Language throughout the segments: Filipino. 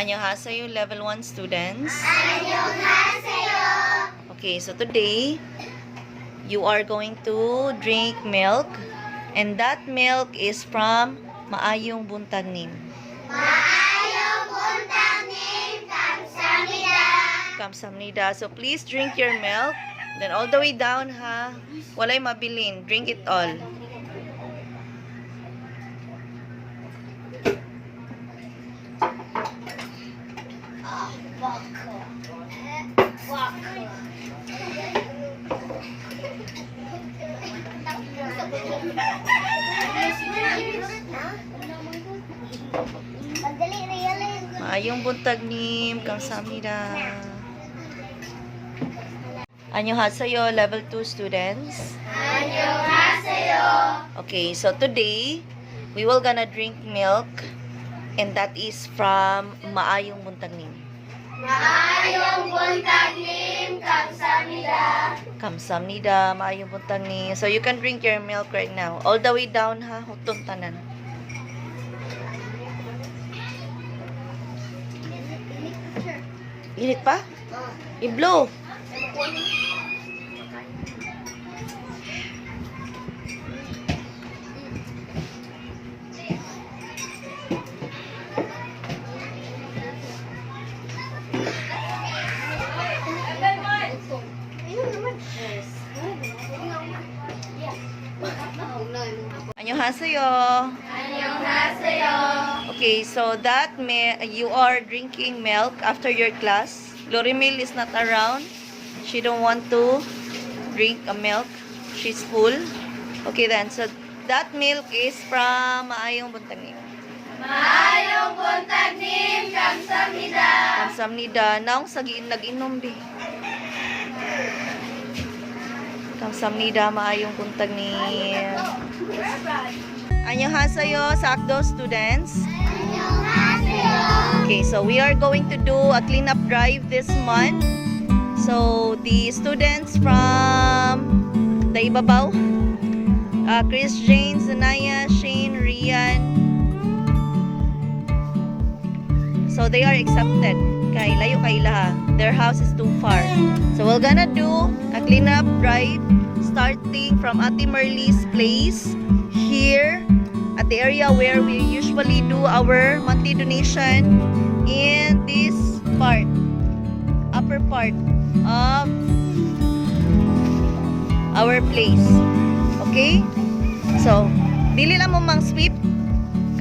Annyeonghaseyo, level 1 students. Annyeonghaseyo. Okay, so today you are going to drink milk, and that milk is from Maayong Buntag Nim. Maayong buntag nim, kamsahamnida. Kamsahamnida. So please drink your milk. Then all the way down ha. Walay mabilin. Drink it all. Maayong buntag nim, kamsahamnida. Annyeonghaseyo, level 2 students. Annyeonghaseyo. Okay, so today we will gonna drink milk, and that is from Maayong Buntag Nim. Maayong buntag nim, kamsahamnida. Kamsahamnida, Maayong Buntag Nim. So you can drink your milk right now. All the way down ha, hutong tanan. Init pa? I-blow. Annyeonghaseyo. Annyeonghaseyo. Okay, so that you are drinking milk after your class. Lorimil is not around. She don't want to drink a milk. She's full. Okay then, so that milk is from Maayong Buntag Nim. Maayong buntag nim, kamsahamnida. Kamsahamnida. Naong sagiin nag-inom bi. Kamsahamnida, Maayong Buntag Nim. Annyeonghaseyo, Sakdo students. Annyeonghaseyo. Okay, so we are going to do a cleanup drive this month. So the students from the Ibabaw, Chris, Jane, Zanaya, Shane, Rian, so they are accepted. Kay layo kay laha. Their house is too far. So we're gonna do a cleanup drive starting from Ate Merly's place here at the area where we usually do our monthly donation in this part, upper part of our place. Okay? So, dili lang mo mang sweep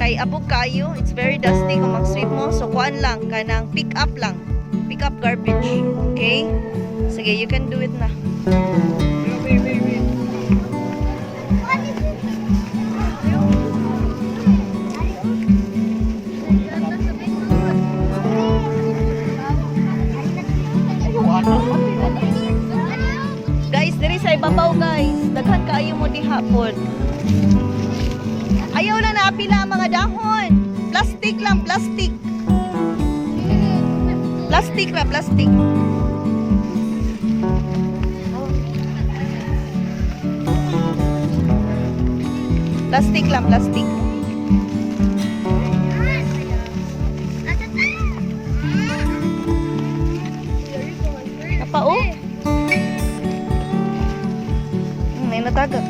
kay abog kayo, it's very dusty kung mag sweep mo. So, kuan lang kanang pick up lang. Pick up garbage. Okay? Sige, you can do it na. Guys, diri sa ibabaw guys. Daghan kaayo mo di hapon. Ayaw lang na apila ang mga dahon. Plastic lang, plastic. Plastic na, plastic. Plastic lang, plastic. Napao? May natagak.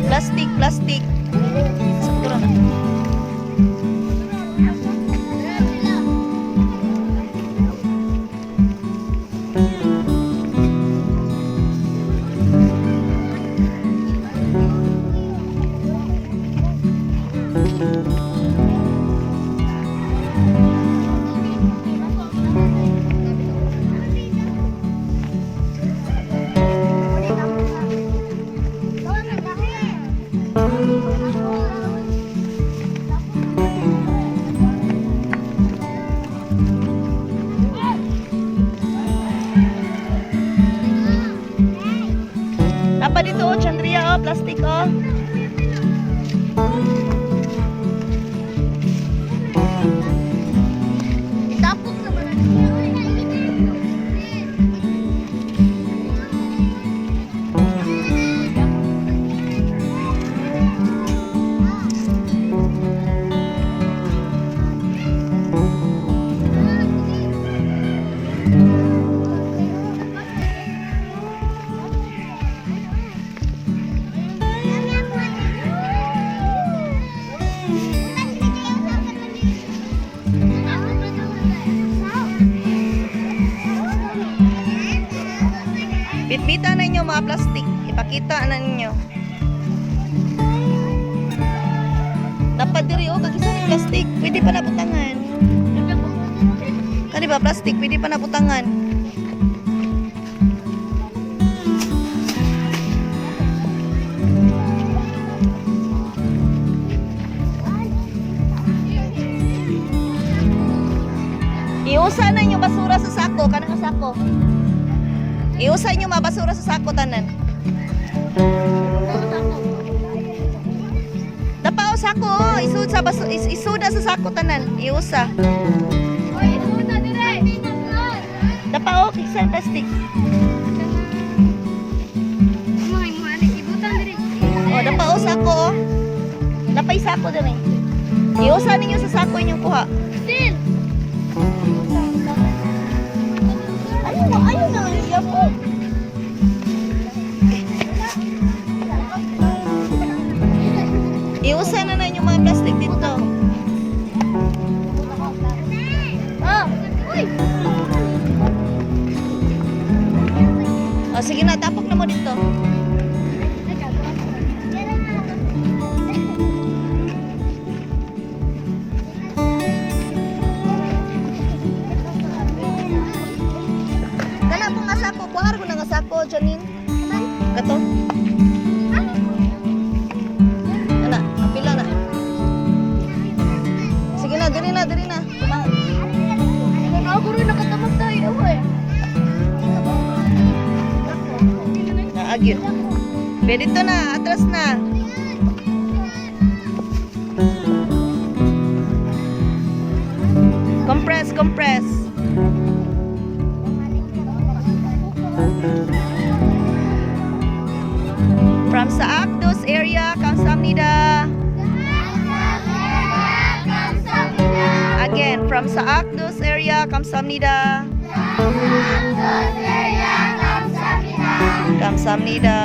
Plastic, plastic. Sakura na. Napa dito oh, Chandria oh, plastic oh. Itapok na ba na? Bitbita na ninyo mga plastic. Ipakita na ninyo. Napadiri o, kagisa ni plastic. Pwede pa naputangan. Kani ba plastic? Pwede pa naputangan. Iusa na nyo basura sa sako. Kanang sako. Iusa nyo mga basura sa sako tanan. Dapao sako. Isuda sa sako tanan. Iusa. Dapao kiksan plastic. O dapao sako. Dapay sako din eh. Iusa ninyo sa sako inyong kuha. Ayaw na iya po. Iusan na yung mga plastic dito. O sige na, tapok na mo dito. Kana po nga sako, kuhar ko na nga sako, Janine. Kato. Ana, apila na. Sige na, diri na, diri na. Ako rin nakatamag tayo eh. Naagyo. Pwede to na, atras na. Compress, compress. From Saakdos area, kamsahamnida. Again, from Saakdos area, kamsahamnida. Kamsahamnida.